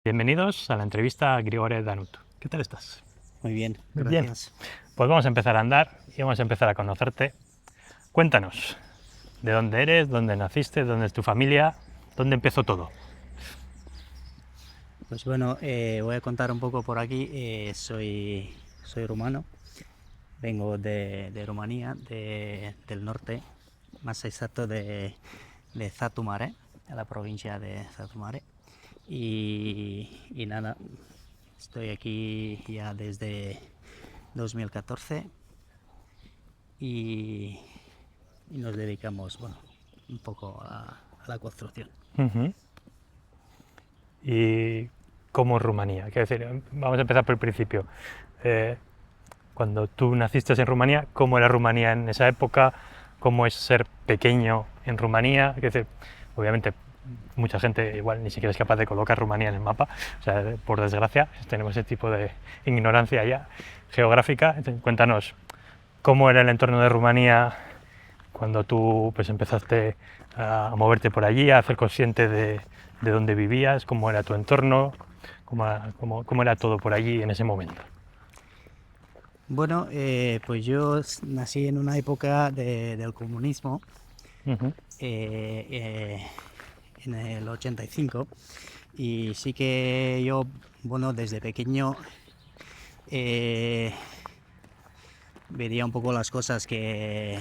Bienvenidos a la entrevista a Grigore Danut. ¿Qué tal estás? Muy bien, Bien. gracias. Pues vamos a empezar a andar y vamos a empezar a conocerte. Cuéntanos, ¿de dónde eres? ¿Dónde naciste? ¿Dónde es tu familia? ¿Dónde empezó todo? Pues bueno, voy a contar un poco por aquí. Soy rumano, vengo de Rumanía, del norte, más exacto de Satu Mare, de la provincia de Satu Mare. Y nada, estoy aquí ya desde 2014 y, y nos dedicamos, bueno, un poco a la construcción. ¿Y cómo es Rumanía? Quiero decir, vamos a empezar por el principio. Cuando tú naciste en Rumanía, ¿cómo era Rumanía en esa época? ¿Cómo es ser pequeño en Rumanía? Quiero decir, obviamente mucha gente igual ni siquiera es capaz de colocar Rumanía en el mapa, o sea, por desgracia tenemos ese tipo de ignorancia ya geográfica. Entonces, cuéntanos cómo era el entorno de Rumanía cuando tú pues, empezaste a moverte por allí, a hacer consciente de dónde vivías, cómo era tu entorno, cómo era todo por allí en ese momento. Bueno, pues yo nací en una época del comunismo, Uh-huh. eh, eh, en el 85, y sí que yo, bueno, desde pequeño veía un poco las cosas que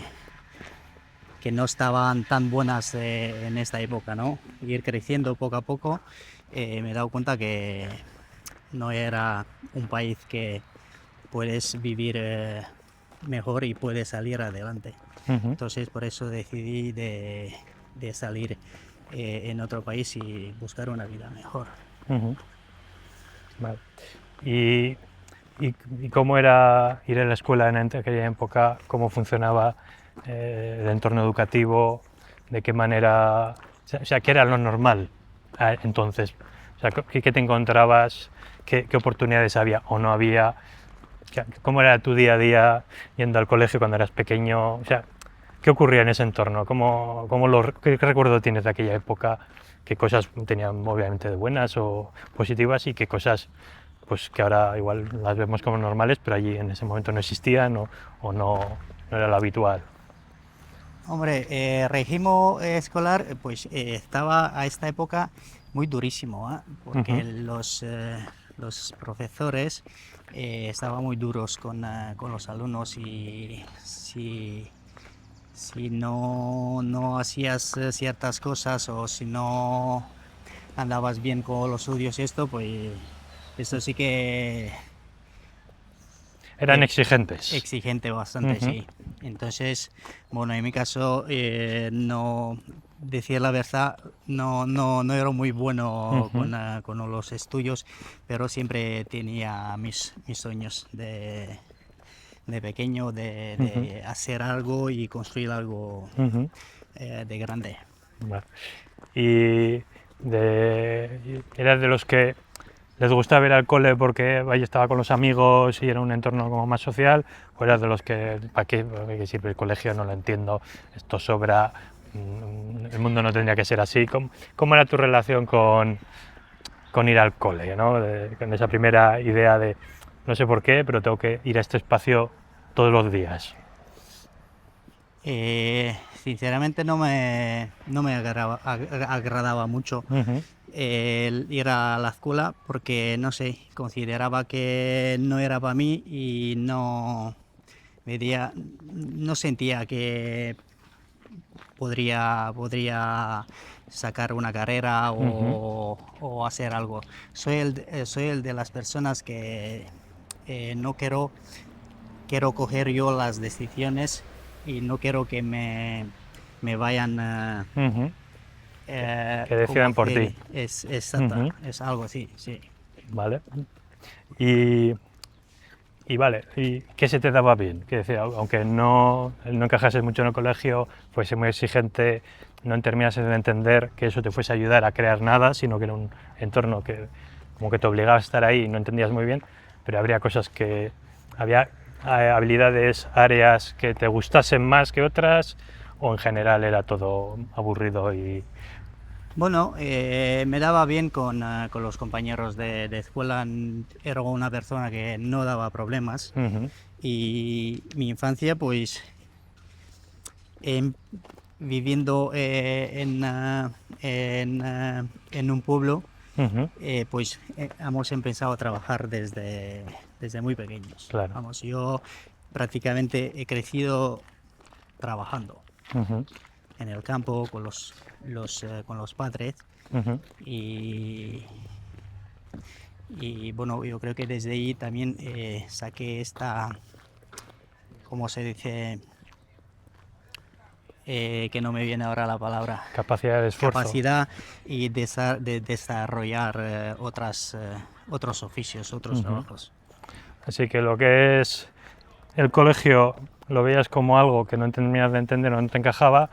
no estaban tan buenas en esta época, ¿no? Ir creciendo poco a poco, me he dado cuenta que no era un país que puedes vivir mejor y puedes salir adelante. Uh-huh. Entonces por eso decidí de salir en otro país y buscar una vida mejor. Uh-huh. Vale. ¿Y, y cómo era ir a la escuela en aquella época? ¿Cómo funcionaba el entorno educativo? ¿De qué manera? O sea, ¿qué era lo normal entonces? O sea, ¿qué te encontrabas? ¿Qué oportunidades había o no había? ¿Cómo era tu día a día yendo al colegio cuando eras pequeño? O sea, ¿qué ocurría en ese entorno? ¿Qué recuerdo tienes de aquella época? ¿Qué cosas tenían obviamente de buenas o positivas y qué cosas pues que ahora igual las vemos como normales, pero allí en ese momento no existían o no era lo habitual? Hombre, régimen escolar pues estaba a esta época muy durísimo, ¿eh? Porque Uh-huh. los profesores estaban muy duros con los alumnos y si no hacías ciertas cosas o si no andabas bien con los estudios y esto, pues esto sí que Eran te exigentes. exigente bastante, Uh-huh. sí. Entonces, bueno, en mi caso, no, decir la verdad, no era muy bueno Uh-huh. con los estudios, pero siempre tenía mis sueños de pequeño, Uh-huh. de hacer algo y construir algo Uh-huh. de grande. Vale. Y eras de los que les gustaba ir al cole porque ahí estaba con los amigos y era un entorno como más social, o eras de los que, ¿para qué sirve el colegio? No lo entiendo, esto sobra, el mundo no tendría que ser así. ¿Cómo era tu relación con ir al cole, ¿no? Con esa primera idea de, no sé por qué, pero tengo que ir a este espacio todos los días? Sinceramente no me agradaba mucho Uh-huh. el ir a la escuela porque, no sé, consideraba que no era para mí y no sentía que podría sacar una carrera Uh-huh. o hacer algo. Soy el de las personas que no quiero coger yo las decisiones y no quiero que me vayan Uh-huh. Que como decidan por ti. hacer, es exacta, Uh-huh. es algo así, sí. Vale. Y, y vale, ¿y qué se te daba bien? Que decir, aunque no encajases mucho en el colegio, fuese muy exigente, no terminases de entender que eso te fuese a ayudar a crear nada, sino que era un entorno que como que te obligaba a estar ahí y no entendías muy bien, pero habría cosas que había habilidades, áreas que te gustasen más que otras, o en general era todo aburrido y... Bueno, me daba bien con los compañeros de escuela. Era una persona que no daba problemas. Ujú, Y mi infancia, pues, em, viviendo en un pueblo, ujú, pues hemos empezado a trabajar desde muy pequeños. claro. Vamos, yo prácticamente he crecido trabajando Ujú, en el campo con los padres ujú. y, y, bueno, yo creo que desde ahí también saqué esta, ¿cómo se dice? Que no me viene ahora la palabra, Capacidad de esfuerzo. capacidad y de desarrollar otros oficios, otros Ujú. trabajos. Así que lo que es el colegio lo veías como algo que no terminas de entender o no te encajaba,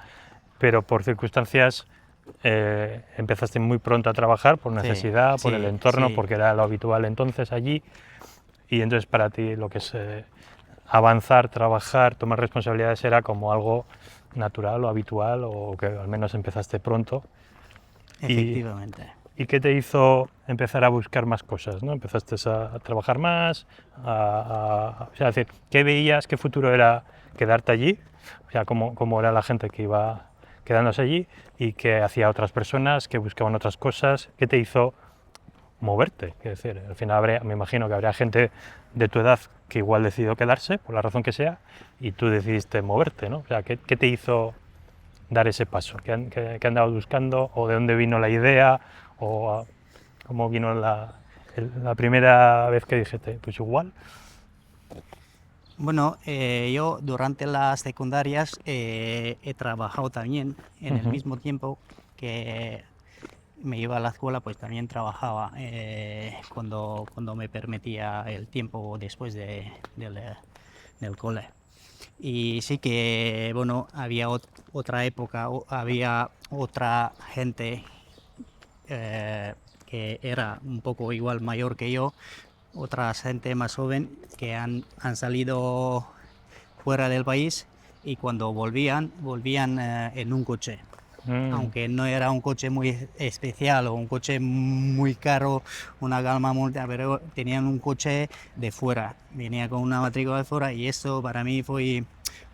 pero por circunstancias empezaste muy pronto a trabajar, por Sí, necesidad, por el sí, entorno, sí, porque era lo habitual entonces allí, y entonces para ti lo que es avanzar, trabajar, tomar responsabilidades era como algo natural o habitual, o que al menos empezaste pronto. ¿Y, efectivamente. y qué te hizo empezar a buscar más cosas? ¿No? Empezaste a trabajar más, o sea, decir, ¿qué veías, qué futuro era quedarte allí? O sea, cómo era la gente que iba quedándose allí y qué hacía otras personas, que buscaban otras cosas, qué te hizo moverte. Es decir, al final me imagino que habría gente de tu edad que igual decidió quedarse, por la razón que sea, y tú decidiste moverte, ¿no? O sea, ¿qué te hizo dar ese paso? ¿Qué andabas buscando? ¿O de dónde vino la idea? ¿O cómo vino la primera vez que dijiste, pues igual? Bueno, yo durante las secundarias he trabajado también en el Ujú, mismo tiempo que me iba a la escuela, pues también trabajaba cuando me permitía el tiempo después del cole. Y sí que, bueno, había otra época, había otra gente eh, que era un poco igual mayor que yo, otra gente más joven que han salido fuera del país y cuando volvían en un coche. mm, Aunque no era un coche muy especial o un coche muy caro, una gama multa, pero tenían un coche de fuera, venía con una matrícula de fuera y eso para mí fue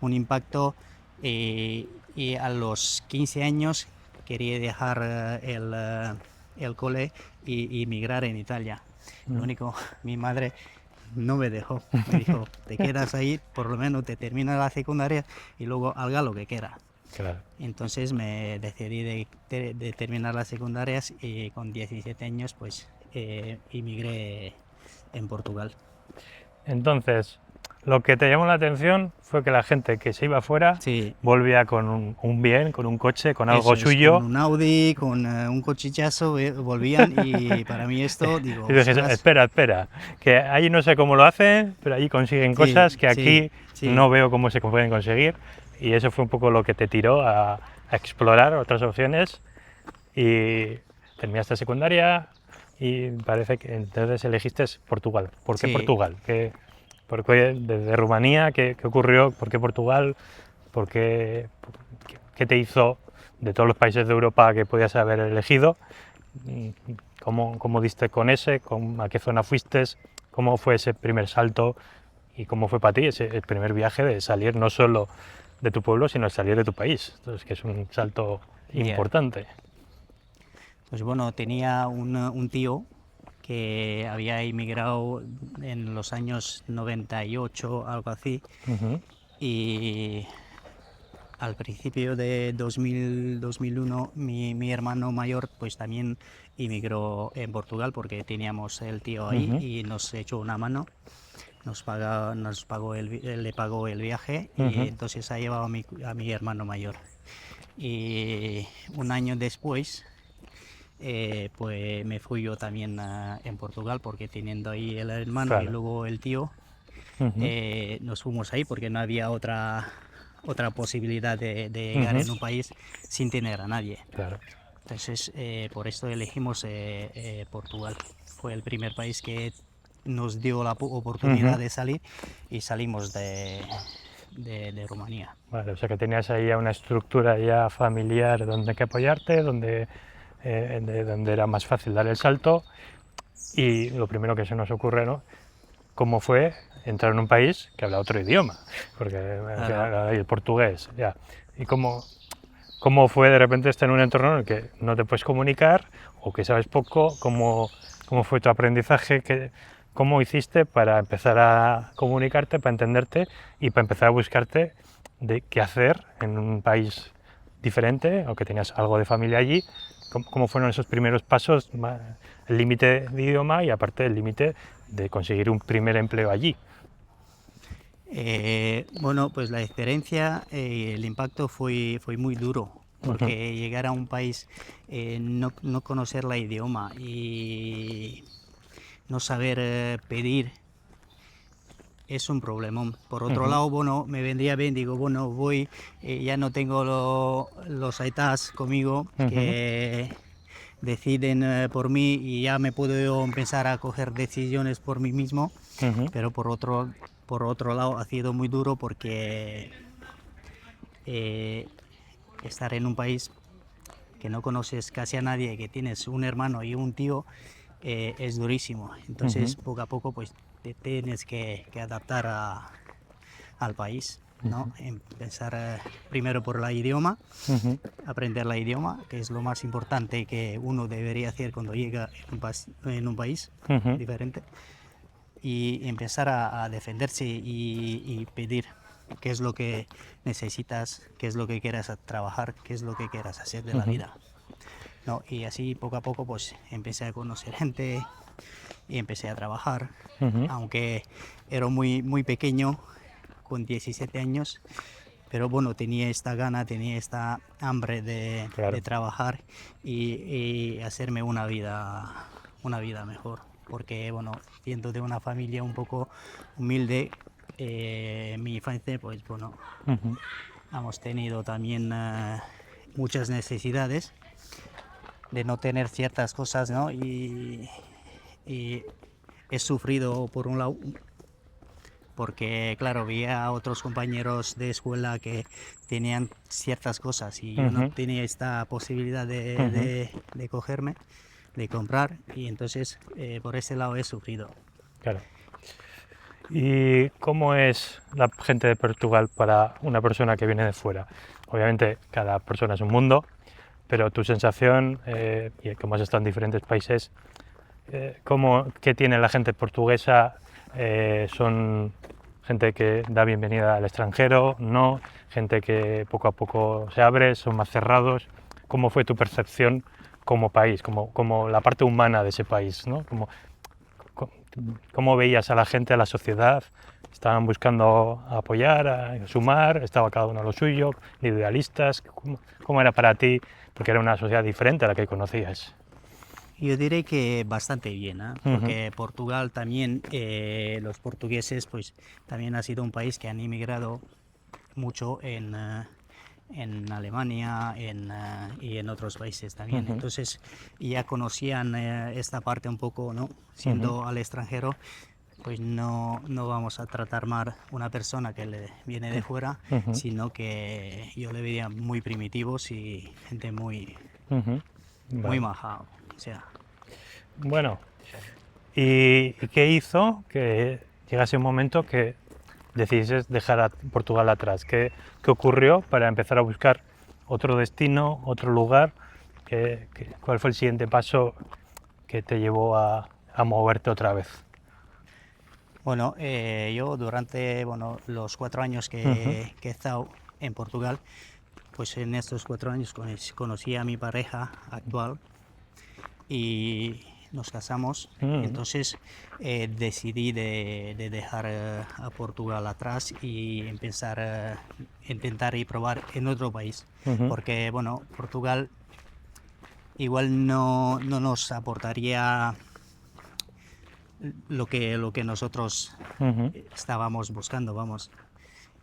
un impacto y a los 15 años quería dejar el cole y emigrar en Italia. Lo mm, único, mi madre no me dejó, me dijo, te quedas ahí, por lo menos te terminas la secundaria y luego haga lo que quiera. claro. Entonces me decidí de terminar las secundarias y con 17 años pues emigré en Portugal. Entonces, lo que te llamó la atención fue que la gente que se iba fuera Sí, volvía con un bien, con un coche, con algo eso es, con suyo. un Audi, con un cochichazo, volvían y para mí esto, digo, Y dije, ostras, espera, espera, que ahí no sé cómo lo hacen, pero allí consiguen sí, cosas que sí, aquí sí, no veo cómo se pueden conseguir. Y eso fue un poco lo que te tiró a explorar otras opciones. Y terminaste secundaria y parece que entonces elegiste Portugal. ¿Por qué sí. Portugal? ¿Por qué desde Rumanía? ¿Qué ocurrió? ¿Por qué Portugal? ¿Qué te hizo de todos los países de Europa que podías haber elegido? ¿Cómo diste con ese? ¿A qué zona fuiste? ¿Cómo fue ese primer salto? ¿Y cómo fue para ti el primer viaje de salir no solo de tu pueblo, sino de salir de tu país? Entonces, que es un salto Ya. importante. Pues bueno, tenía un tío que había emigrado en los años 98, algo así, Ujú, y al principio de 2001 mi hermano mayor pues también emigró en Portugal porque teníamos el tío ahí ujú, y nos echó una mano, nos pagó le pagó el viaje y ujú, entonces ha llevado a mi hermano mayor. Y un año después pues me fui yo también en Portugal porque teniendo ahí el hermano y claro. luego el tío, Ujú, nos fuimos ahí porque no había otra posibilidad de llegar ujú, en un país sin tener a nadie. claro. Entonces, por esto elegimos Portugal. Fue el primer país que nos dio la Ujú. oportunidad de salir y salimos de Rumanía. Vale, o sea que tenías ahí ya una estructura ya familiar donde que apoyarte, donde de donde era más fácil dar el salto. Y lo primero que se nos ocurre, ¿no? ¿Cómo fue entrar en un país que habla otro idioma? Porque al final el portugués, ya. Y cómo fue de repente estar en un entorno en el que no te puedes comunicar o que sabes poco, cómo fue tu aprendizaje, cómo hiciste para empezar a comunicarte, para entenderte y para empezar a buscarte de qué hacer en un país diferente, aunque tenías algo de familia allí. ¿Cómo fueron esos primeros pasos, el límite de idioma y aparte el límite de conseguir un primer empleo allí? Bueno, pues la experiencia, el impacto fue muy duro, porque llegar a un país, no conocer la idioma y no saber pedir es un problemón. Por otro lado, bueno, me vendría bien, digo, bueno, voy, ya no tengo los aitas conmigo que deciden por mí y ya me puedo empezar a coger decisiones por mí mismo, pero por otro lado ha sido muy duro porque estar en un país que no conoces casi a nadie, que tienes un hermano y un tío, es durísimo. Entonces, poco a poco, pues te tienes que adaptar al país, ¿no? Empezar primero por el idioma, aprender el idioma, que es lo más importante que uno debería hacer cuando llega en un país diferente, y empezar a defenderse y pedir qué es lo que necesitas, qué es lo que quieras trabajar, qué es lo que quieras hacer de la vida. No, y así poco a poco pues empecé a conocer gente y empecé a trabajar, aunque era muy pequeño, con 17 años, pero bueno, tenía esta gana, tenía esta hambre de trabajar y hacerme una vida mejor, porque bueno, siendo de una familia un poco humilde, mi infancia, pues bueno, hemos tenido también muchas necesidades de no tener ciertas cosas, ¿no? Y he sufrido por un lado, porque claro, veía a otros compañeros de escuela que tenían ciertas cosas y yo no tenía esta posibilidad de cogerme, de comprar, y entonces por ese lado he sufrido. Claro. ¿Y cómo es la gente de Portugal para una persona que viene de fuera? Obviamente cada persona es un mundo, pero tu sensación, y como has estado en diferentes países, ¿qué tiene la gente portuguesa? ¿Son gente que da bienvenida al extranjero? ¿No? ¿Gente que poco a poco se abre? ¿Son más cerrados? ¿Cómo fue tu percepción como país, como la parte humana de ese país, ¿no? ¿Cómo veías a la gente, a la sociedad? ¿Estaban buscando apoyar, a sumar? ¿Estaba cada uno a lo suyo? ¿Idealistas? ¿Cómo era para ti? Porque era una sociedad diferente a la que conocías. Yo diré que bastante bien, ¿eh? Porque Portugal también, los portugueses, pues también ha sido un país que han inmigrado mucho en Alemania y en otros países también. Entonces ya conocían esta parte un poco, ¿no? Siendo al extranjero, pues no vamos a tratar mal una persona que le viene de fuera, sino que yo le veía muy primitivos y gente muy maja. O sea. Bueno, ¿y qué hizo que llegase un momento que decidieses dejar a Portugal atrás? ¿Qué ocurrió para empezar a buscar otro destino, otro lugar? ¿Cuál fue el siguiente paso que te llevó a moverte otra vez? Bueno, yo durante los 4 años que he estado en Portugal, pues en estos 4 años conocí a mi pareja actual y nos casamos. Entonces decidí de dejar a Portugal atrás y empezar a intentar y probar en otro país, porque bueno, Portugal igual no nos aportaría lo que nosotros estábamos buscando, vamos.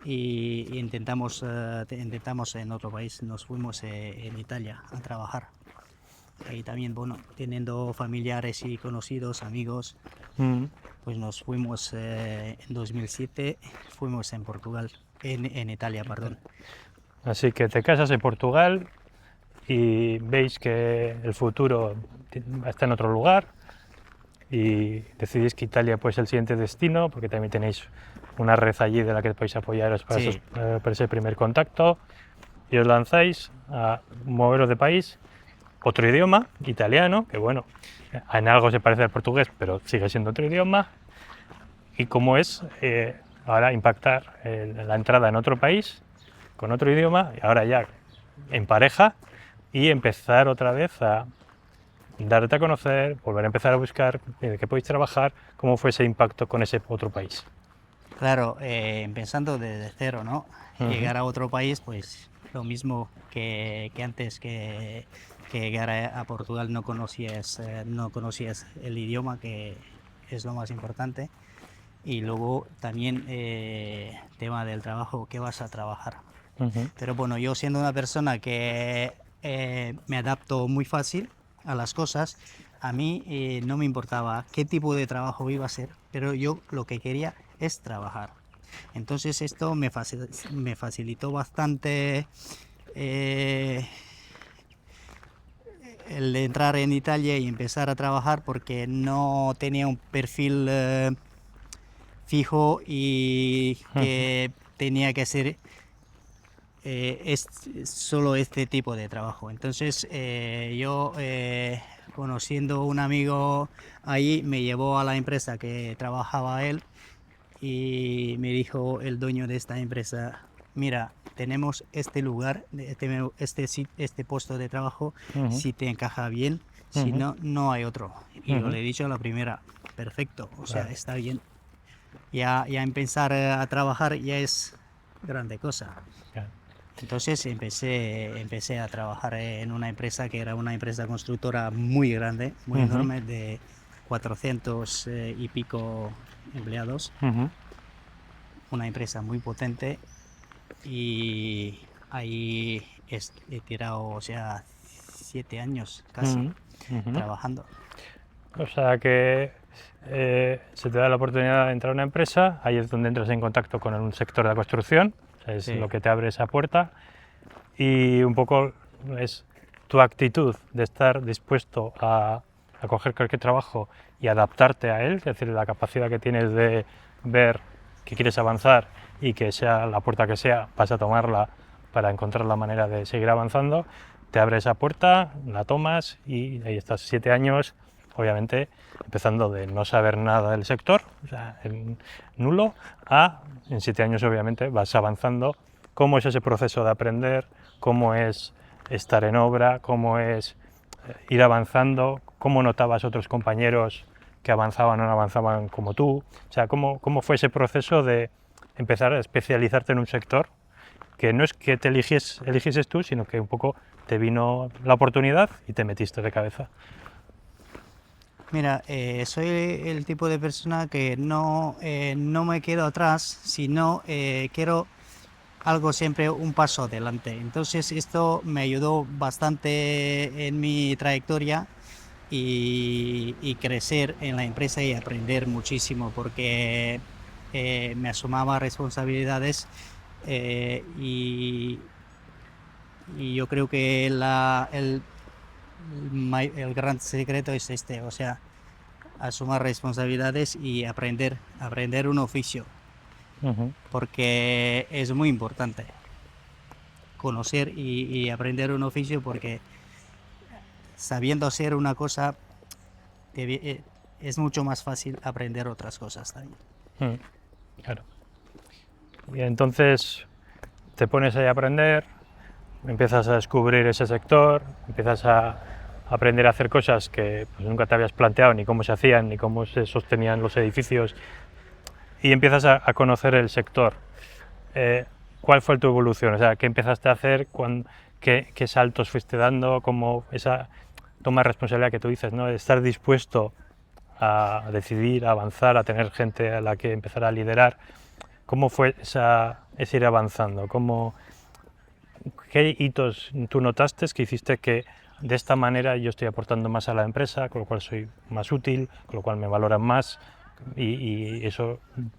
Y intentamos en otro país, nos fuimos en Italia a trabajar. Ahí también, bueno, teniendo familiares y conocidos, amigos, pues nos fuimos en 2007, fuimos en Italia, perdón. Así que te casas en Portugal y veis que el futuro está en otro lugar y decidís que Italia pues, es el siguiente destino, porque también tenéis una red allí de la que podéis apoyaros para, Sí. para ese primer contacto, y os lanzáis a moveros de país, otro idioma, italiano, que bueno, en algo se parece al portugués, pero sigue siendo otro idioma, y cómo es ahora impactar la entrada en otro país, con otro idioma, y ahora ya en pareja, y empezar otra vez a darte a conocer, volver a empezar a buscar de qué podéis trabajar, cómo fue ese impacto con ese otro país. Claro, empezando desde cero, ¿no? Llegar a otro país, pues lo mismo que antes que llegar a Portugal no conocías el idioma, que es lo más importante. Y luego también tema del trabajo, ¿qué vas a trabajar? Pero bueno, yo siendo una persona que me adapto muy fácil a las cosas, a mí no me importaba qué tipo de trabajo iba a ser, pero yo lo que quería es trabajar. Entonces esto me facilitó bastante el entrar en Italia y empezar a trabajar, porque no tenía un perfil fijo y que tenía que hacer solo este tipo de trabajo. Entonces yo conociendo un amigo ahí, me llevó a la empresa que trabajaba él y me dijo el dueño de esta empresa: mira, tenemos este lugar, este puesto de trabajo, si te encaja bien, si no, no hay otro. Y yo le he dicho a la primera: perfecto, o sea, está bien. Ya empezar a trabajar ya es grande cosa. Entonces empecé a trabajar en una empresa que era una empresa constructora muy grande, muy enorme, de 400 y pico empleados. Una empresa muy potente, y ahí he tirado, o sea, 7 años casi trabajando. O sea que se te da la oportunidad de entrar a una empresa, ahí es donde entras en contacto con un sector de la construcción, o sea, es Sí. lo que te abre esa puerta, y un poco es tu actitud de estar dispuesto a coger cualquier trabajo y adaptarte a él, es decir, la capacidad que tienes de ver que quieres avanzar y que sea la puerta que sea, vas a tomarla para encontrar la manera de seguir avanzando, te abre esa puerta, la tomas y ahí estás 7 años, obviamente empezando de no saber nada del sector, o sea, en nulo, a en 7 años obviamente vas avanzando. ¿Cómo es ese proceso de aprender? ¿Cómo es estar en obra? ¿Cómo es ir avanzando? ¿Cómo notabas otros compañeros que avanzaban o no avanzaban como tú? O sea, ¿cómo fue ese proceso de empezar a especializarte en un sector que no es que te eligieses tú, sino que un poco te vino la oportunidad y te metiste de cabeza? Mira, soy el tipo de persona que no me quedo atrás, sino quiero algo siempre un paso adelante. Entonces esto me ayudó bastante en mi trayectoria y crecer en la empresa y aprender muchísimo, porque me asumaba responsabilidades y yo creo que el gran secreto es este, o sea, asumir responsabilidades y aprender un oficio, porque es muy importante conocer y aprender un oficio, porque sabiendo hacer una cosa es mucho más fácil aprender otras cosas también. Claro. Y entonces te pones ahí a aprender, empiezas a descubrir ese sector, empiezas a aprender a hacer cosas que pues, nunca te habías planteado, ni cómo se hacían, ni cómo se sostenían los edificios, y empiezas a conocer el sector. ¿Cuál fue tu evolución? O sea, ¿qué empezaste a hacer? ¿Qué saltos fuiste dando? ¿Cómo esa toma de responsabilidad que tú dices, ¿no? De estar dispuesto a decidir, a avanzar, a tener gente a la que empezar a liderar? ¿Cómo fue ese ir avanzando? ¿Qué hitos tú notaste que hiciste que de esta manera yo estoy aportando más a la empresa, con lo cual soy más útil, con lo cual me valoran más, y eso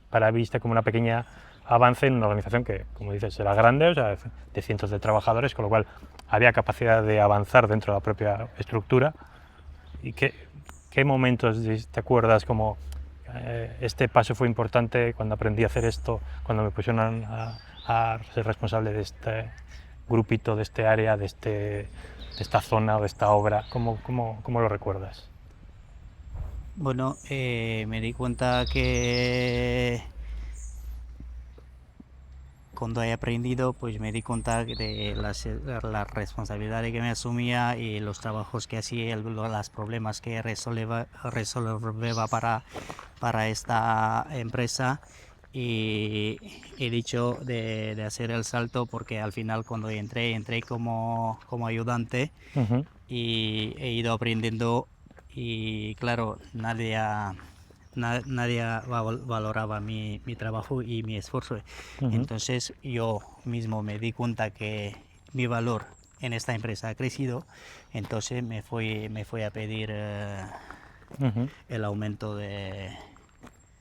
para mí viste como una pequeña avance en una organización que, como dices, era grande, o sea, de cientos de trabajadores, con lo cual había capacidad de avanzar dentro de la propia estructura. ¿Y qué momentos te acuerdas como este paso fue importante cuando aprendí a hacer esto, cuando me pusieron a ser responsable de este grupito, de este área, de esta zona o de esta obra? ¿Cómo lo recuerdas? Bueno, me di cuenta que cuando he aprendido, pues me di cuenta de las responsabilidades que me asumía y los trabajos que hacía, los problemas que resolveba para esta empresa. Y he dicho de hacer el salto porque al final cuando entré como ayudante Ujú, y he ido aprendiendo y claro, nadie valoraba mi trabajo y mi esfuerzo. ujú, Entonces yo mismo me di cuenta que mi valor en esta empresa ha crecido, entonces me fui a pedir ujú. el aumento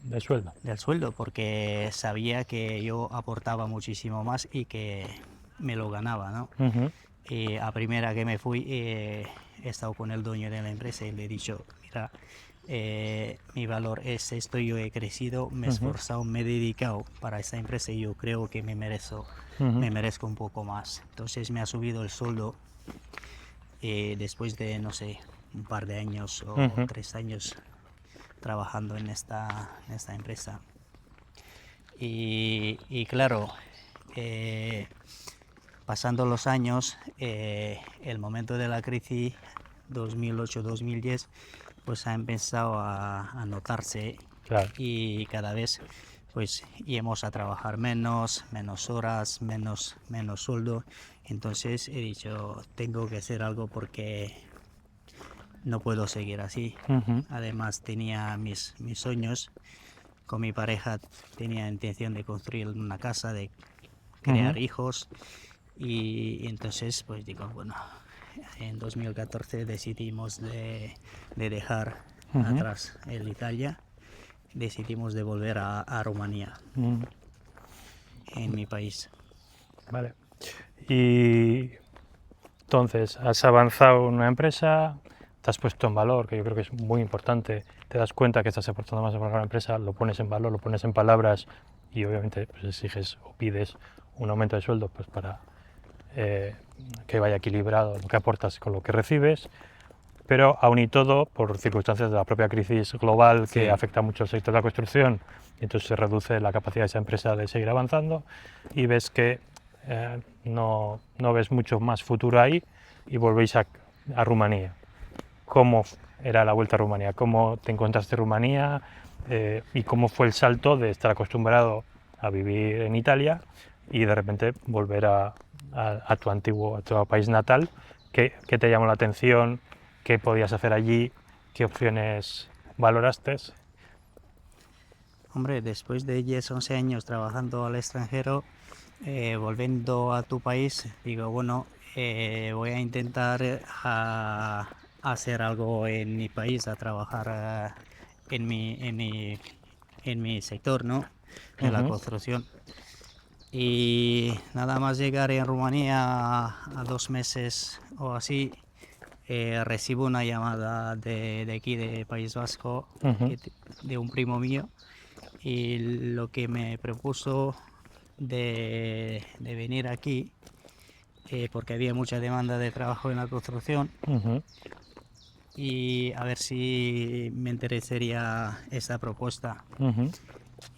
De sueldo. del sueldo porque sabía que yo aportaba muchísimo más y que me lo ganaba, ¿no? Ujú, Y a primera que me fui, he estado con el dueño de la empresa y le he dicho, mira, mi valor es esto, yo he crecido, me he ujú, esforzado, me he dedicado para esta empresa y yo creo que ujú, me merezco un poco más. Entonces me ha subido el sueldo después de, no sé, un par de años o ujú. 3 años trabajando en esta empresa. Y claro, eh, pasando los años, el momento de la crisis 2008-2010, pues ha empezado a notarse Claro. y cada vez pues íbamos a trabajar menos horas, menos sueldo. Entonces he dicho, tengo que hacer algo porque no puedo seguir así. Ujú, Además tenía mis sueños. Con mi pareja tenía intención de construir una casa, de ujú, crear hijos y entonces pues digo, bueno, en 2014 decidimos de dejar ujú, atrás el Italia, decidimos de volver a Rumanía, ujú. en mi país. Vale. Y entonces, has avanzado en una empresa, te has puesto en valor, que yo creo que es muy importante, te das cuenta que estás aportando más valor a la empresa, lo pones en valor, lo pones en palabras y obviamente pues, exiges o pides un aumento de sueldo pues, para eh, que vaya equilibrado lo que aportas con lo que recibes, pero aún y todo, por circunstancias de la propia crisis global que Sí, afecta mucho al sector de la construcción, y entonces se reduce la capacidad de esa empresa de seguir avanzando y ves que no ves mucho más futuro ahí y volvéis a Rumanía. ¿Cómo era la vuelta a Rumanía? ¿Cómo te encontraste en Rumanía? ¿Y cómo fue el salto de estar acostumbrado a vivir en Italia y de repente volver a a tu país natal? ¿Qué te llamó la atención? ¿Qué podías hacer allí? ¿Qué opciones valoraste? hombre, después de 10, 11 años trabajando al extranjero, volviendo a tu país, digo, bueno, voy a intentar a hacer algo en mi país, a trabajar en en mi sector, ¿no? De la Ujú, construcción. Y nada más llegar en Rumanía a 2 meses o así, recibo una llamada de aquí, de País Vasco, ujú, de un primo mío, y lo que me propuso de venir aquí, porque había mucha demanda de trabajo en la construcción, ujú, y a ver si me interesaría esa propuesta. ujú,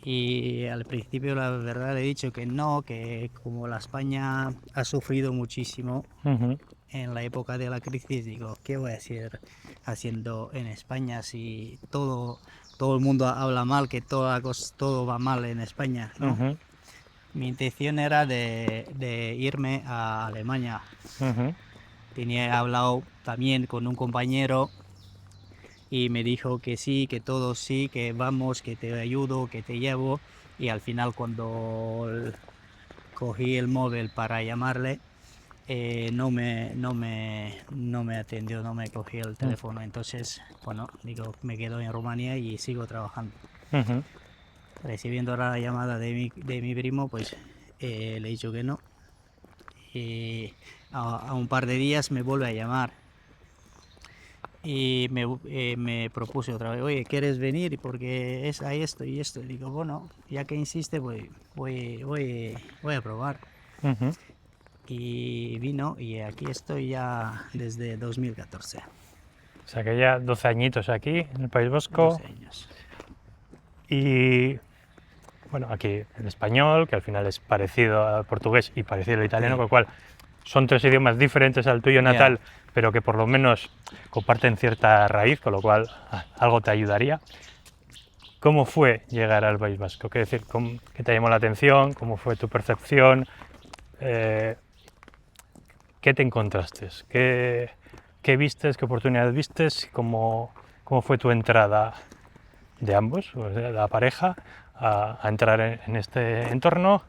Y al principio la verdad le he dicho que no, que como la España ha sufrido muchísimo ujú, en la época de la crisis, digo, ¿qué voy a hacer haciendo en España si todo el mundo habla mal, que todo va mal en España, ¿no? ujú, Mi intención era de irme a Alemania. ujú, Tenía hablado también con un compañero y me dijo que sí, que todo sí, que vamos, que te ayudo, que te llevo. Y al final cuando cogí el móvil para llamarle, no me atendió, no me cogió el teléfono. Entonces, bueno, digo, me quedo en Rumanía y sigo trabajando. ujú. recibiendo la llamada de mi primo, pues le he dicho que no. Y a un par de días me vuelve a llamar y me propuse otra vez, oye, ¿quieres venir? Porque hay esto y esto. Y digo, bueno, ya que insiste, voy a probar. Ujú. Y vino y aquí estoy ya desde 2014, O sea que ya 12 añitos aquí en el País Vasco 12 años. y bueno, aquí el español, que al final es parecido al portugués y parecido al italiano, Sí, con lo cual son tres idiomas diferentes al tuyo natal, ya. pero que por lo menos comparten cierta raíz, con lo cual algo te ayudaría. ¿Cómo fue llegar al País Vasco? ¿Qué decir, qué te llamó la atención? ¿Cómo fue tu percepción? Eh, ¿Qué te encontraste? ¿Qué vistes? ¿Qué oportunidades vistes? ¿Cómo fue tu entrada de ambos, o sea, la pareja, a entrar en este entorno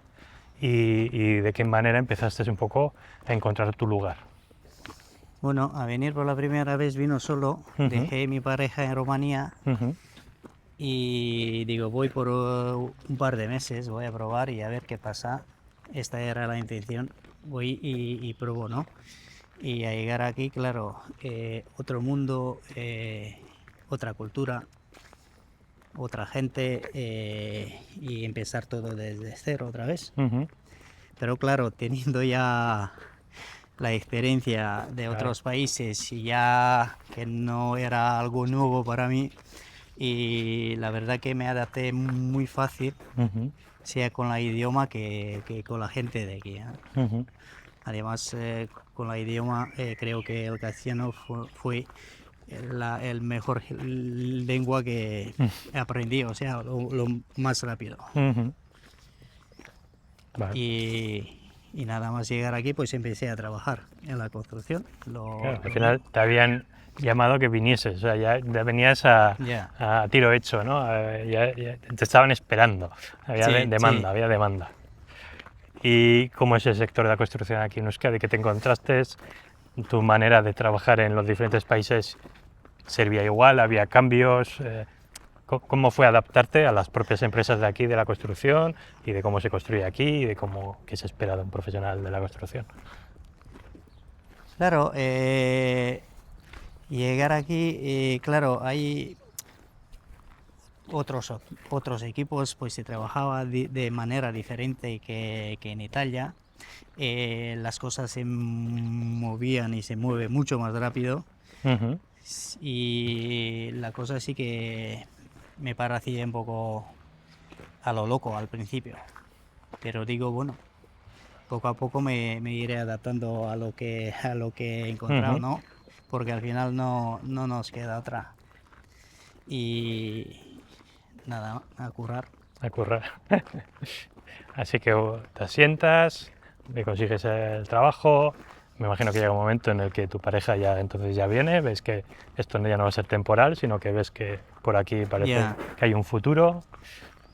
y de qué manera empezaste un poco a encontrar tu lugar? Bueno, a venir por la primera vez vino solo, Ujú. dejé mi pareja en Rumanía Ujú. y digo, voy por un par de meses, voy a probar y a ver qué pasa. Esta era la intención, voy y pruebo, ¿no? Y a llegar aquí, claro, otro mundo, otra cultura, otra gente y empezar todo desde cero otra vez. Ujú. Pero claro, teniendo ya la experiencia de Claro. otros países y ya que no era algo nuevo para mí y la verdad que me adapté muy fácil, Ujú. sea con el idioma que con la gente de aquí, ¿eh? Ujú. Además, con el idioma creo que el castellano fue el mejor lengua que aprendí, o sea, lo más rápido. Ujú. Vale. Y nada más llegar aquí, pues empecé a trabajar en la construcción. Claro, al Lo vi. final te habían llamado que vinieses, o sea, ya venías Ya. a tiro hecho, ¿no? Ya te estaban esperando, había Sí, sí. demanda, había demanda. ¿Y cómo es el sector de la construcción aquí en Euskadi? ¿Qué te encontraste? ¿Tu manera de trabajar en los diferentes países servía igual? ¿Había cambios? ¿Cómo fue adaptarte a las propias empresas de aquí de la construcción y de cómo se construye aquí y de qué se espera de un profesional de la construcción? Claro, llegar aquí, claro, hay otros equipos, pues se trabajaba de manera diferente que en Italia. Las cosas se movían y se mueve mucho más rápido. Ujú. Y la cosa sí que me parecía un poco a lo loco al principio. Pero digo, bueno, poco a poco me iré adaptando a lo que he encontrado, Ujú. ¿no? Porque al final no nos queda otra. Y nada, a currar. A currar. Así que te asientas, me consigues el trabajo. Me imagino que llega un momento en el que tu pareja ya entonces ya viene, ves que esto ya no va a ser temporal, sino que ves que por aquí parece Ya. que hay un futuro.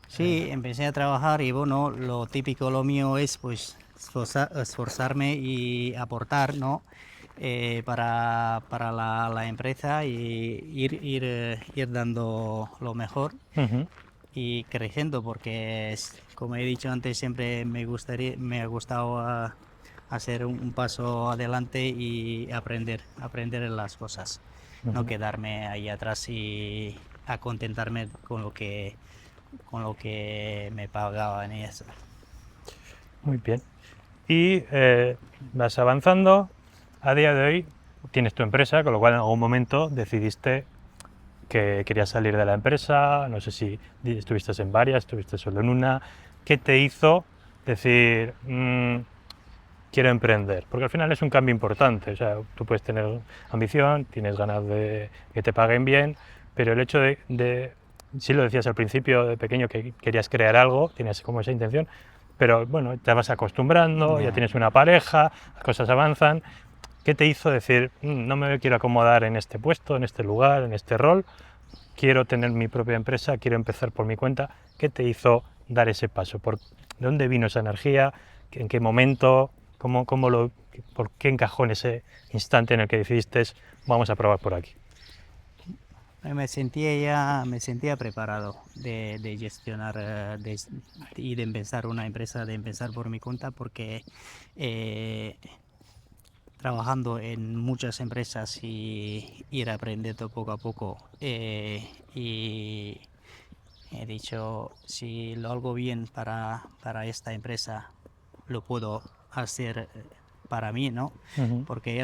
Sí, empecé a trabajar y bueno, lo típico, lo mío es pues esforzarme y aportar, ¿no? Para la empresa y ir dando lo mejor Ujú. y creciendo porque como he dicho antes siempre me ha gustado hacer un paso adelante y aprender las cosas, no Ujú. quedarme ahí atrás y a contentarme con lo que me pagaban y eso. Muy bien. Y vas avanzando. A día de hoy tienes tu empresa, con lo cual en algún momento decidiste que querías salir de la empresa. No sé si estuviste en varias, estuviste solo en una. ¿Qué te hizo decir, quiero emprender? Porque al final es un cambio importante. O sea, tú puedes tener ambición, tienes ganas de que te paguen bien, pero el hecho sí lo decías al principio de pequeño que querías crear algo, tienes como esa intención, pero bueno, te vas acostumbrando, ya Ya. tienes una pareja, las cosas avanzan. ¿Qué te hizo decir, no me quiero acomodar en este puesto, en este lugar, en este rol, quiero tener mi propia empresa, quiero empezar por mi cuenta? ¿Qué te hizo dar ese paso? ¿De dónde vino esa energía? ¿En qué momento? ¿Por qué encajó en ese instante en el que decidiste, vamos a probar por aquí? Me sentía preparado de gestionar y de empezar una empresa, de empezar por mi cuenta, porque eh, trabajando en muchas empresas y ir aprendiendo poco a poco, y he dicho, si lo hago bien para esta empresa, lo puedo hacer para mí, ¿no? Ujú. Porque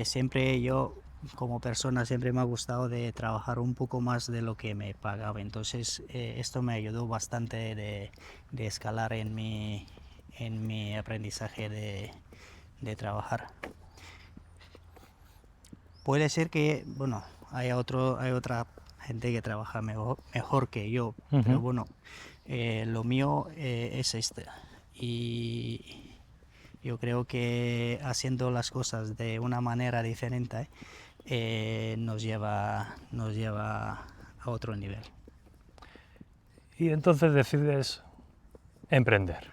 siempre yo, como persona, siempre me ha gustado de trabajar un poco más de lo que me pagaba. Entonces, esto me ayudó bastante de escalar en mi aprendizaje de trabajar. Puede ser que, bueno, hay otra gente que trabaja mejor que yo, pero Ujú. bueno, lo mío es este. Y yo creo que haciendo las cosas de una manera diferente nos lleva a otro nivel. Y entonces decides emprender.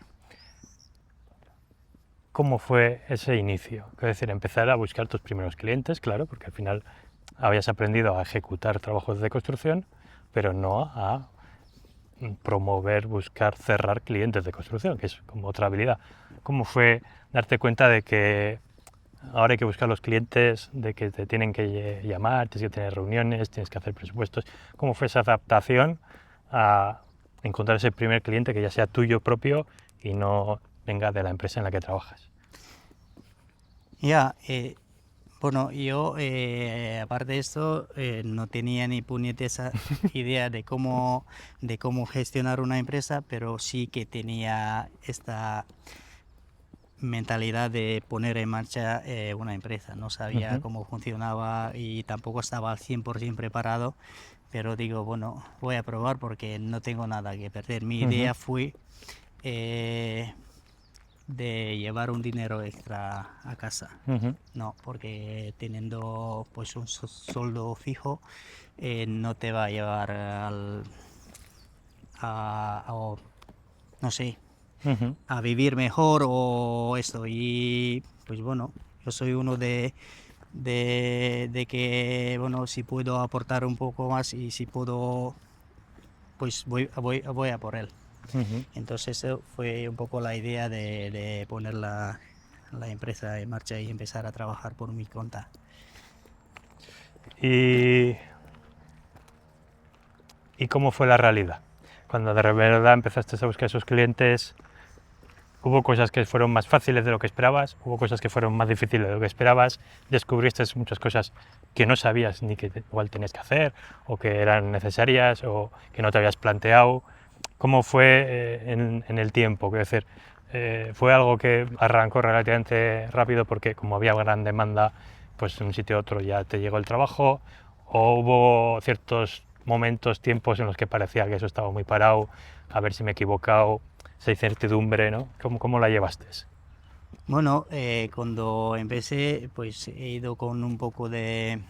¿Cómo fue ese inicio? Es decir, empezar a buscar tus primeros clientes, claro, porque al final habías aprendido a ejecutar trabajos de construcción, pero no a promover, buscar, cerrar clientes de construcción, que es como otra habilidad. ¿Cómo fue darte cuenta de que ahora hay que buscar los clientes, de que te tienen que llamar, tienes que tener reuniones, tienes que hacer presupuestos? ¿Cómo fue esa adaptación a encontrar ese primer cliente que ya sea tuyo propio y no venga de la empresa en la que trabajas? Ya, bueno, yo aparte de esto no tenía ni puñetera idea de cómo gestionar una empresa, pero sí que tenía esta mentalidad de poner en marcha una empresa. No sabía Ujú. cómo funcionaba y tampoco estaba al 100% preparado, pero digo, bueno, voy a probar porque no tengo nada que perder. Mi Ujú. idea fue eh, de llevar un dinero extra a casa. Ujú. No, porque teniendo pues un sueldo fijo no te va a llevar a, no sé, Ujú. a vivir mejor o esto. Y pues bueno, yo soy uno de que, bueno, si puedo aportar un poco más y si puedo, pues voy a por él. Ujú. Entonces eso fue un poco la idea de poner la empresa en marcha y empezar a trabajar por mi cuenta. ¿Y, ¿Y cómo fue la realidad? Cuando de verdad empezaste a buscar esos clientes, hubo cosas que fueron más fáciles de lo que esperabas, hubo cosas que fueron más difíciles de lo que esperabas, descubriste muchas cosas que no sabías ni que igual tenías que hacer, o que eran necesarias, o que no te habías planteado. ¿Cómo fue en el tiempo? Quiero decir, ¿fue algo que arrancó relativamente rápido porque como había gran demanda, pues de un sitio a otro ya te llegó el trabajo? ¿O hubo ciertos momentos, tiempos en los que parecía que eso estaba muy parado, a ver si me he equivocado, esa incertidumbre, ¿no? ¿Cómo la llevaste? Bueno, cuando empecé, pues he ido con un poco de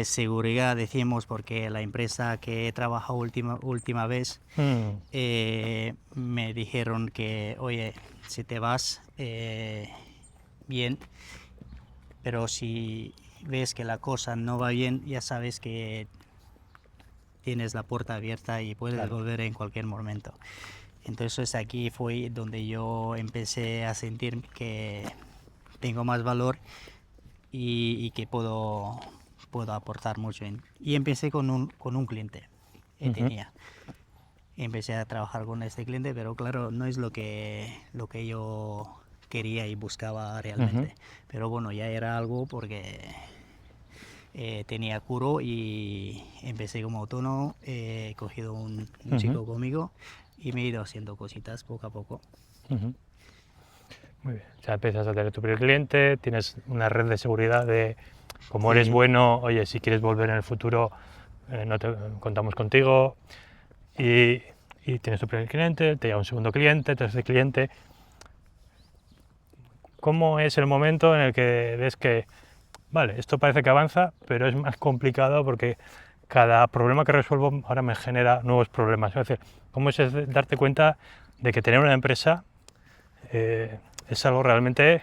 seguridad, decimos, porque la empresa que he trabajado última vez Mm. me dijeron que, oye, si te vas, bien, pero si ves que la cosa no va bien, ya sabes que tienes la puerta abierta y puedes Claro. volver en cualquier momento. Entonces aquí fue donde yo empecé a sentir que tengo más valor y que puedo aportar mucho. Y empecé con un cliente que Ujú. tenía. Empecé a trabajar con este cliente, pero claro, no es lo que yo quería y buscaba Ujú. realmente. Pero bueno, ya era algo porque tenía curo y empecé como autónomo, he cogido un Ujú. chico conmigo y me he ido haciendo cositas poco a poco. Ujú. Muy bien. O sea, empiezas a tener tu primer cliente, tienes una red de seguridad de, como eres Sí, bueno, oye, si quieres volver en el futuro, no contamos contigo. Y, y tienes tu primer cliente, te llega un segundo cliente, tercer cliente. ¿Cómo es el momento en el que ves que, vale, esto parece que avanza, pero es más complicado porque cada problema que resuelvo ahora me genera nuevos problemas? Es decir, ¿cómo es darte cuenta de que tener una empresa es algo realmente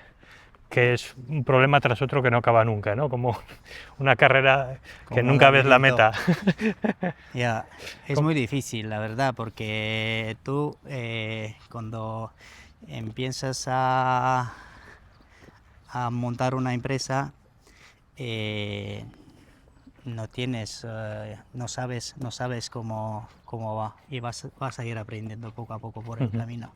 que es un problema tras otro que no acaba nunca, ¿no? Como una carrera que Como nunca ves la laberinto. meta. Ya, es ¿Cómo? muy difícil, la verdad, porque tú cuando empiezas a montar una empresa, eh, no sabes cómo va y vas a ir aprendiendo poco a poco por el Ujú, camino.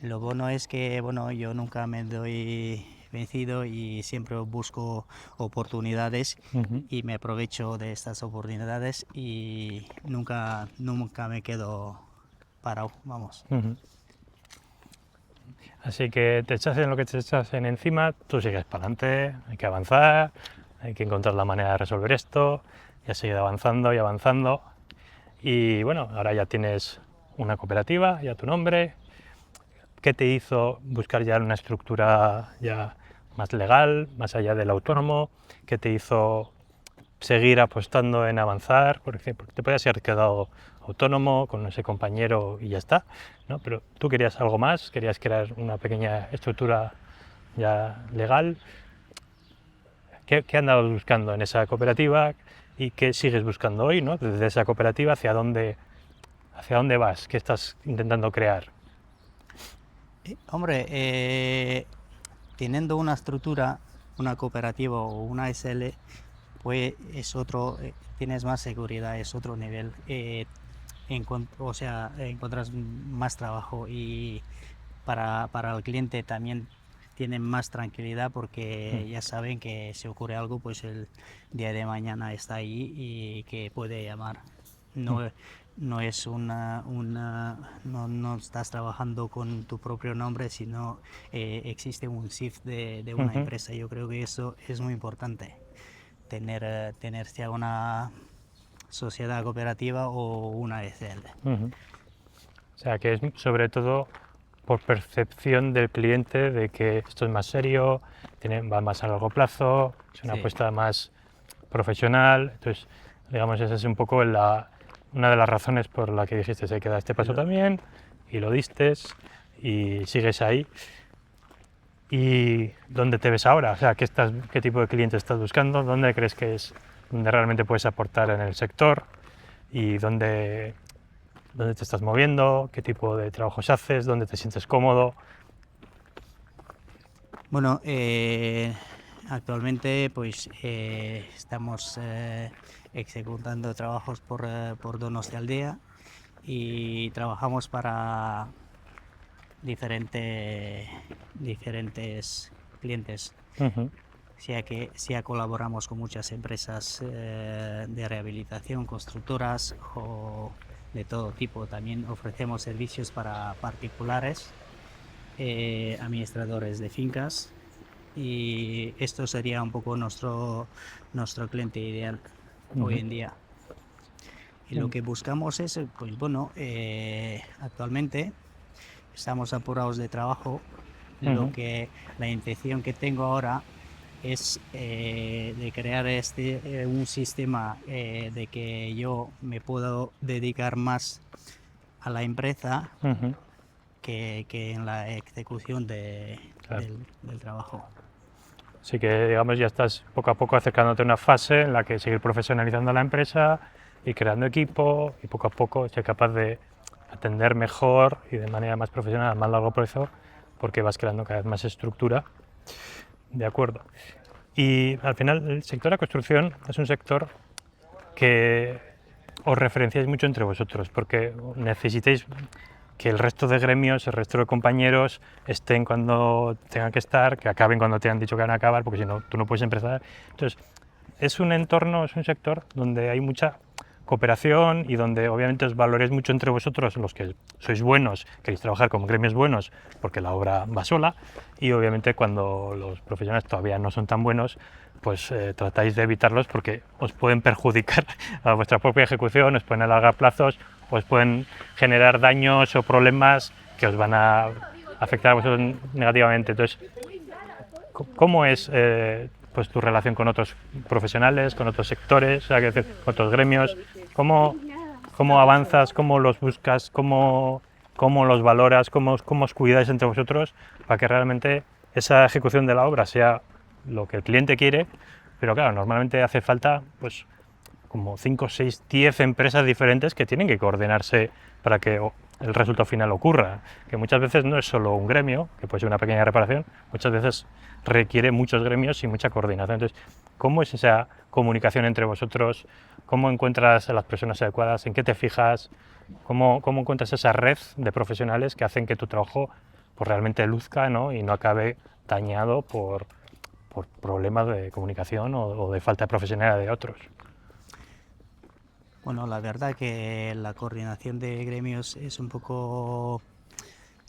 Lo bueno es que, bueno, yo nunca me doy vencido y siempre busco oportunidades ujú, y me aprovecho de estas oportunidades y nunca me quedo parado, vamos. ujú. Así que te echas en lo que te echas en encima, tú sigues para adelante, hay que avanzar, hay que encontrar la manera de resolver esto, y a seguir avanzando y avanzando. Y bueno, ahora ya tienes una cooperativa, ya tu nombre. ¿Qué te hizo buscar ya una estructura ya más legal, más allá del autónomo? ¿Qué te hizo seguir apostando en avanzar? Porque te podías haber quedado autónomo con ese compañero y ya está, ¿no? Pero tú querías algo más, querías crear una pequeña estructura ya legal. ¿Qué andabas buscando en esa cooperativa y qué sigues buscando hoy, ¿no? Desde esa cooperativa, hacia dónde vas? ¿Qué estás intentando crear? Hombre, teniendo una estructura, una cooperativa o una SL, pues es otro, tienes más seguridad, es otro nivel. O sea, encuentras más trabajo y para el cliente también tienen más tranquilidad porque ya saben que si ocurre algo, pues el día de mañana está ahí y que puede llamar. No, no es no estás trabajando con tu propio nombre, sino existe un SIF de una Ujú, empresa. Yo creo que eso es muy importante, tener sea una sociedad cooperativa o una SL. ujú. O sea, que es sobre todo por percepción del cliente de que esto es más serio, va más a largo plazo, es una Sí. apuesta más profesional. Entonces, digamos, esa es un poco una de las razones por la que dijiste hay que dar este paso Lo- también, y lo diste, y sigues ahí. ¿Y dónde te ves ahora? O sea, ¿qué tipo de cliente estás buscando? ¿Dónde crees que es donde realmente puedes aportar en el sector? ¿Y dónde te estás moviendo? ¿Qué tipo de trabajos haces? ¿Dónde te sientes cómodo? Bueno, actualmente pues estamos ejecutando trabajos por Donostialdea y trabajamos para diferentes clientes. Ujú, Sea colaboramos con muchas empresas de rehabilitación, constructoras o de todo tipo. También ofrecemos servicios para particulares, administradores de fincas y esto sería un poco nuestro cliente ideal hoy ujú, en día. Y lo que buscamos es, pues bueno, actualmente estamos apurados de trabajo. ujú. La intención que tengo ahora es de crear un sistema de que yo me puedo dedicar más a la empresa Ujú, que en la ejecución claro. del trabajo. Así que, digamos, ya estás poco a poco acercándote a una fase en la que seguir profesionalizando la empresa y creando equipo y poco a poco ser capaz de atender mejor y de manera más profesional a más largo plazo porque vas creando cada vez más estructura. De acuerdo. Y al final el sector de la construcción es un sector que os referenciáis mucho entre vosotros porque necesitáis que el resto de gremios, el resto de compañeros estén cuando tengan que estar, que acaben cuando te han dicho que van a acabar, porque si no, tú no puedes empezar. Entonces, es un entorno, es un sector donde hay mucha cooperación y donde obviamente os valoréis mucho entre vosotros, los que sois buenos, queréis trabajar como gremios buenos, porque la obra va sola, y obviamente cuando los profesionales todavía no son tan buenos, pues tratáis de evitarlos porque os pueden perjudicar a vuestra propia ejecución, os pueden alargar plazos, os pueden generar daños o problemas que os van a afectar a vosotros negativamente. Entonces, ¿cómo es pues tu relación con otros profesionales, con otros sectores, o sea, con otros gremios? ¿Cómo avanzas, cómo los buscas, cómo los valoras, cómo os cuidáis entre vosotros para que realmente esa ejecución de la obra sea lo que el cliente quiere, pero claro, normalmente hace falta pues como 5, 6, 10 empresas diferentes que tienen que coordinarse para que el resultado final ocurra, que muchas veces no es solo un gremio, que puede ser una pequeña reparación, muchas veces requiere muchos gremios y mucha coordinación. Entonces, ¿cómo es esa comunicación entre vosotros? ¿Cómo encuentras a las personas adecuadas? ¿En qué te fijas? ¿Cómo encuentras esa red de profesionales que hacen que tu trabajo pues, realmente luzca, ¿no? Y no acabe dañado por problemas de comunicación o de falta de profesionalidad de otros? Bueno, la verdad que la coordinación de gremios es un poco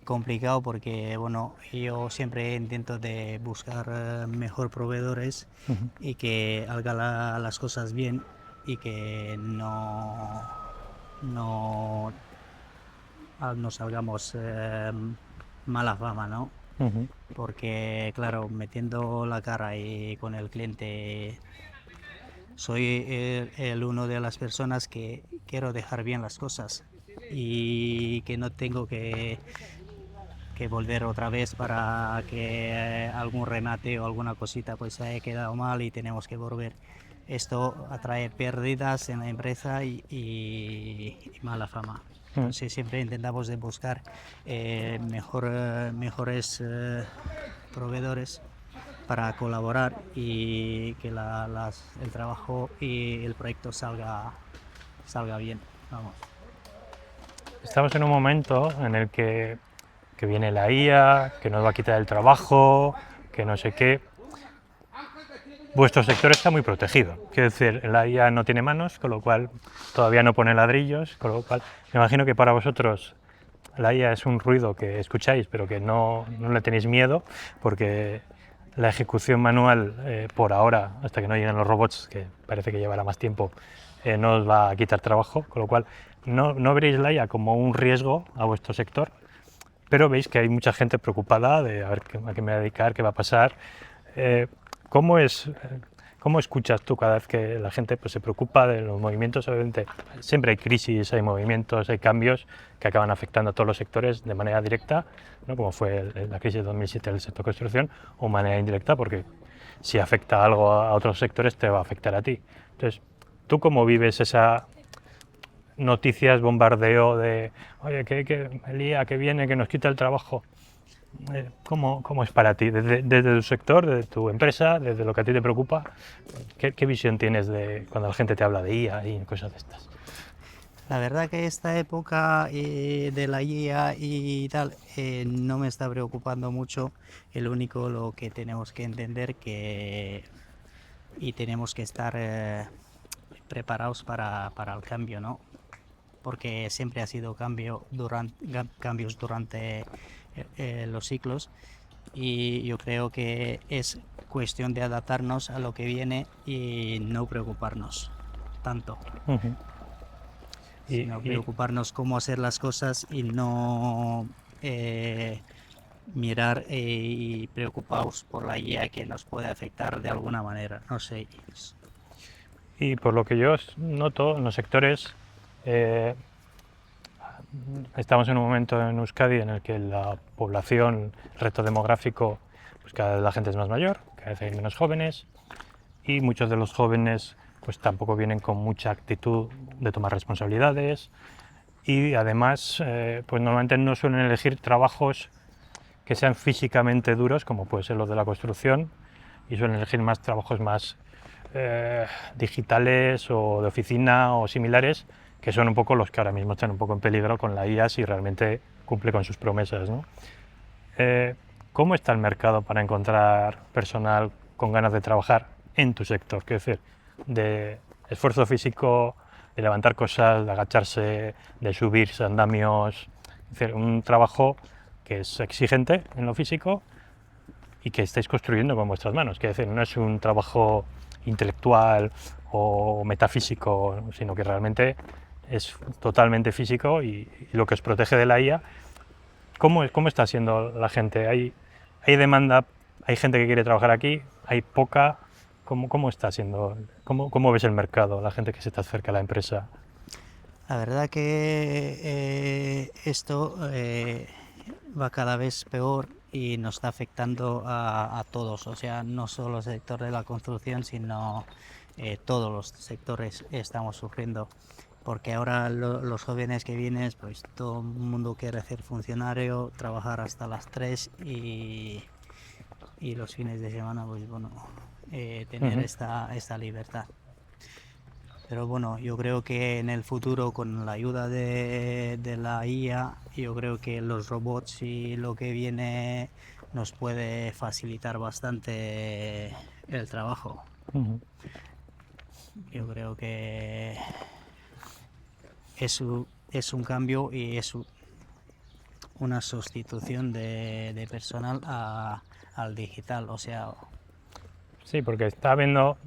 complicado porque, bueno, yo siempre intento de buscar mejor proveedores y que haga las cosas bien y que no nos salgamos mala fama, ¿no? Ujú. Porque, claro, metiendo la cara y con el cliente soy el uno de las personas que quiero dejar bien las cosas y que no tengo que volver otra vez para que algún remate o alguna cosita pues haya quedado mal y tenemos que volver. Esto atrae pérdidas en la empresa y mala fama. Entonces siempre intentamos de buscar mejores proveedores para colaborar y que el trabajo y el proyecto salga bien. Vamos. Estamos en un momento en el que viene la IA, que nos va a quitar el trabajo, que no sé qué. Vuestro sector está muy protegido. Quiero decir, la IA no tiene manos, con lo cual todavía no pone ladrillos, con lo cual me imagino que para vosotros la IA es un ruido que escucháis, pero que no le tenéis miedo, porque la ejecución manual, por ahora, hasta que no lleguen los robots, que parece que llevará más tiempo, no os va a quitar trabajo, con lo cual no veréis la IA como un riesgo a vuestro sector, pero veis que hay mucha gente preocupada de a ver a qué me voy a dedicar, qué va a pasar. Eh, ¿Cómo es, cómo escuchas tú cada vez que la gente pues, se preocupa de los movimientos? Obviamente, siempre hay crisis, hay movimientos, hay cambios que acaban afectando a todos los sectores de manera directa, ¿no? Como fue la crisis de 2007 del sector construcción, o manera indirecta, porque si afecta algo a otros sectores te va a afectar a ti. Entonces, ¿tú cómo vives esa noticias, bombardeo de, oye, que el IA que viene, que nos quita el trabajo? ¿Cómo es para ti? Desde tu sector, desde tu empresa, desde lo que a ti te preocupa, ¿qué visión tienes de cuando la gente te habla de IA y cosas de estas? La verdad que esta época de la IA y tal no me está preocupando mucho. El único lo que tenemos que entender y tenemos que estar preparados para el cambio, ¿no? Porque siempre ha sido cambios durante los ciclos y yo creo que es cuestión de adaptarnos a lo que viene y no preocuparnos tanto. Uh-huh. Sino preocuparnos cómo hacer las cosas y no mirar y preocupados por la IA que nos puede afectar de alguna manera. No sé. Y por lo que yo noto en los sectores, estamos en un momento en Euskadi en el que la población, el reto demográfico, pues cada vez la gente es más mayor, cada vez hay menos jóvenes y muchos de los jóvenes pues tampoco vienen con mucha actitud de tomar responsabilidades y además pues normalmente no suelen elegir trabajos que sean físicamente duros como puede ser los de la construcción y suelen elegir más trabajos más digitales o de oficina o similares, que son un poco los que ahora mismo están un poco en peligro con la IA si realmente cumple con sus promesas, ¿no? ¿Cómo está el mercado para encontrar personal con ganas de trabajar en tu sector? Quiero decir, de esfuerzo físico, de levantar cosas, de agacharse, de subirse andamios, es decir, un trabajo que es exigente en lo físico y que estáis construyendo con vuestras manos. Quiero decir, no es un trabajo intelectual o metafísico, sino que realmente es totalmente físico y lo que os protege de la IA. ¿Cómo está siendo la gente? ¿Hay demanda? ¿Hay gente que quiere trabajar aquí? ¿Hay poca? ¿Cómo está siendo? ¿Cómo ves el mercado, la gente que se está cerca de la empresa? La verdad que esto va cada vez peor y nos está afectando a todos, o sea, no solo el sector de la construcción, sino todos los sectores estamos sufriendo, porque ahora los jóvenes que vienen, pues todo el mundo quiere ser funcionario, trabajar hasta las 3 y los fines de semana, pues bueno, tener esta libertad. Pero bueno, yo creo que en el futuro, con la ayuda de la IA, yo creo que los robots y lo que viene nos puede facilitar bastante el trabajo. Yo creo que es un cambio y es una sustitución de personal al digital, o sea... Sí, porque está habiendo,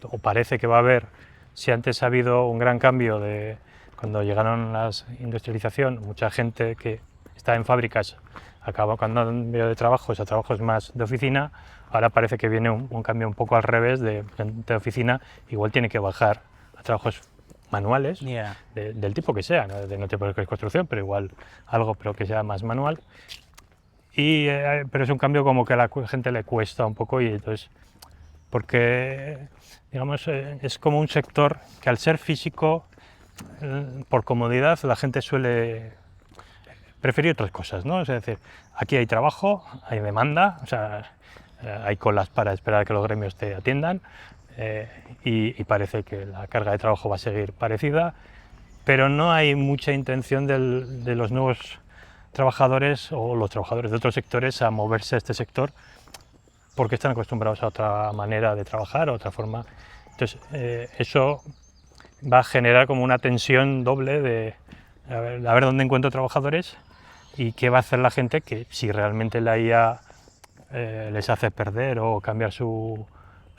o parece que va a haber, si antes ha habido un gran cambio de cuando llegaron la industrialización, mucha gente que está en fábricas acaba cuando cambio de trabajos a trabajos más de oficina, ahora parece que viene un cambio un poco al revés, de gente de oficina igual tiene que bajar a trabajos manuales, del tipo que sea, no te pones construcción, pero igual algo pero que sea más manual. Pero es un cambio como que a la gente le cuesta un poco, y entonces, porque digamos, es como un sector que al ser físico, por comodidad, la gente suele preferir otras cosas, ¿no? Es decir, aquí hay trabajo, hay demanda, o sea, hay colas para esperar a que los gremios te atiendan, y parece que la carga de trabajo va a seguir parecida, pero no hay mucha intención de los nuevos trabajadores o los trabajadores de otros sectores a moverse a este sector, porque están acostumbrados a otra manera de trabajar, a otra forma. Entonces, eso va a generar como una tensión doble de a ver dónde encuentro trabajadores y qué va a hacer la gente, que si realmente la IA les hace perder o cambiar su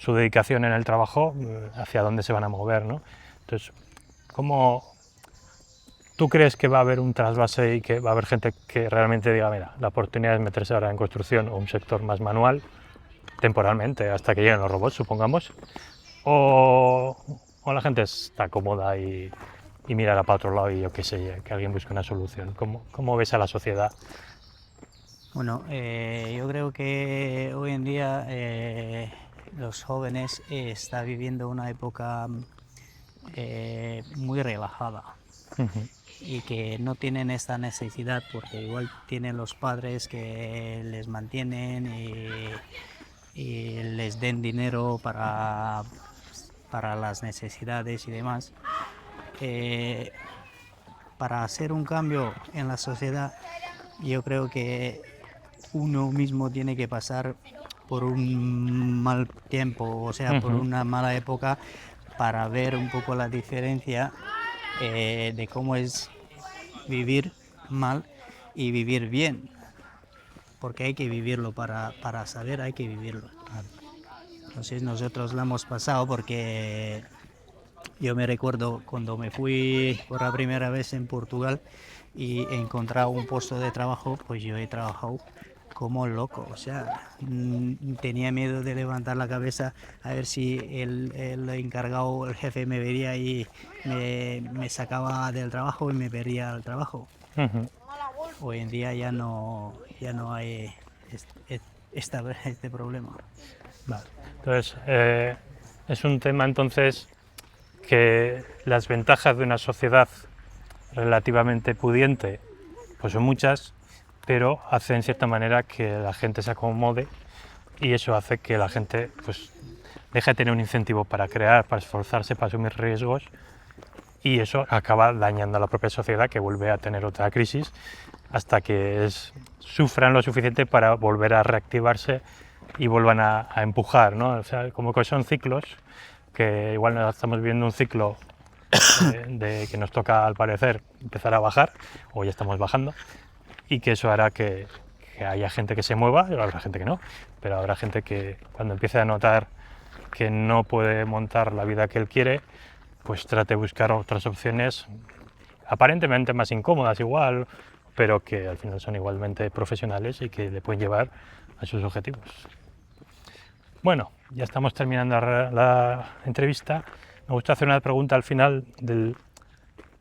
dedicación en el trabajo, hacia dónde se van a mover, ¿no? Entonces, ¿cómo tú crees que va a haber un trasvase y que va a haber gente que realmente diga, mira, la oportunidad es meterse ahora en construcción o un sector más manual, temporalmente, hasta que lleguen los robots, supongamos, o la gente está cómoda y mirará para otro lado y yo qué sé, que alguien busque una solución? ¿Cómo ves a la sociedad? Bueno, yo creo que hoy en día los jóvenes están viviendo una época muy relajada y que no tienen esta necesidad, porque igual tienen los padres que les mantienen y les den dinero para las necesidades y demás. Para hacer un cambio en la sociedad, yo creo que uno mismo tiene que pasar por un mal tiempo, o sea, por una mala época, para ver un poco la diferencia de cómo es vivir mal y vivir bien, porque hay que vivirlo, para saber hay que vivirlo. Entonces nosotros lo hemos pasado, porque yo me recuerdo cuando me fui por la primera vez en Portugal y he encontrado un puesto de trabajo, pues yo he trabajado como loco, o sea, tenía miedo de levantar la cabeza a ver si el encargado, el jefe me vería y me sacaba del trabajo y me perdía el trabajo. Hoy en día ya no hay este problema. Vale. Entonces, es un tema entonces que las ventajas de una sociedad relativamente pudiente pues son muchas, pero hace en cierta manera que la gente se acomode, y eso hace que la gente pues deje de tener un incentivo para crear, para esforzarse, para asumir riesgos, y eso acaba dañando a la propia sociedad, que vuelve a tener otra crisis hasta que sufran lo suficiente para volver a reactivarse y vuelvan a empujar, ¿no? O sea, como que son ciclos, que igual estamos viviendo un ciclo de que nos toca, al parecer, empezar a bajar, o ya estamos bajando, y que eso hará que haya gente que se mueva, y habrá gente que no, pero habrá gente que cuando empiece a notar que no puede montar la vida que él quiere, pues trate de buscar otras opciones aparentemente más incómodas igual, pero que al final son igualmente profesionales y que le pueden llevar a sus objetivos. Bueno, ya estamos terminando la entrevista. Me gusta hacer una pregunta al final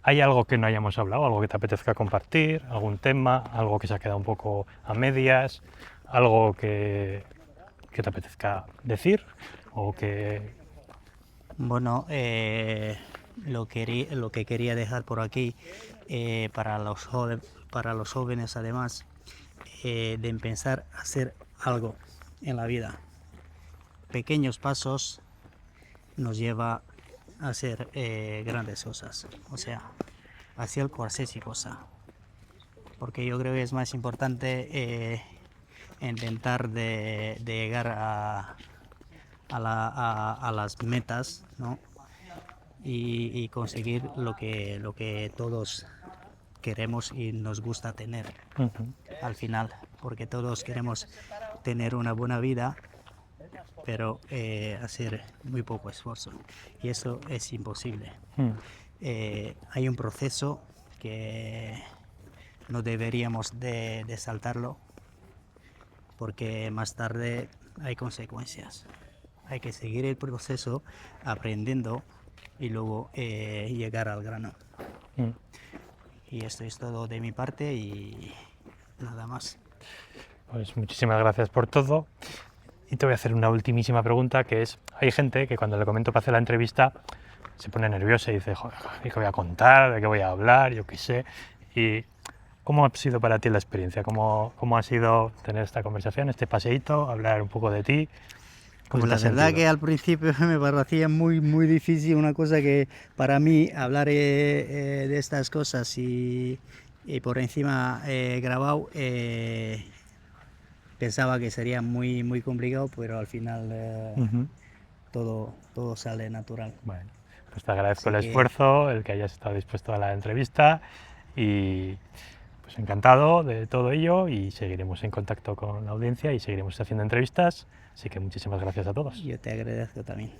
¿hay algo que no hayamos hablado, algo que te apetezca compartir, algún tema, algo que se ha quedado un poco a medias, algo que te apetezca decir o que... Bueno, lo que quería dejar por aquí para los jóvenes además, de empezar a hacer algo en la vida. Pequeños pasos nos lleva a hacer grandes cosas, o sea, hacer cualquier cosa. Porque yo creo que es más importante intentar de llegar a las metas, ¿no? Y conseguir lo que todos queremos y nos gusta tener al final, porque todos queremos tener una buena vida, pero hacer muy poco esfuerzo, y eso es imposible. Hay un proceso que no deberíamos de saltarlo, porque más tarde hay consecuencias. Hay que seguir el proceso aprendiendo y luego llegar al grano. Y esto es todo de mi parte y nada más. Pues muchísimas gracias por todo. Y te voy a hacer una ultimísima pregunta, que es, hay gente que cuando le comento para hacer la entrevista se pone nerviosa y dice, joder, ¿qué voy a contar? ¿De qué voy a hablar? Yo qué sé. Y ¿cómo ha sido para ti la experiencia? ¿Cómo ha sido tener esta conversación, este paseíto, hablar un poco de ti? Pues la verdad que al principio me parecía muy difícil, una cosa que para mí hablar de estas cosas y por encima grabado, pensaba que sería muy complicado, pero al final todo sale natural. Bueno, pues te agradezco Así el esfuerzo, el que hayas estado dispuesto a la entrevista y pues encantado de todo ello, y seguiremos en contacto con la audiencia y seguiremos haciendo entrevistas, así que muchísimas gracias a todos. Yo te agradezco también.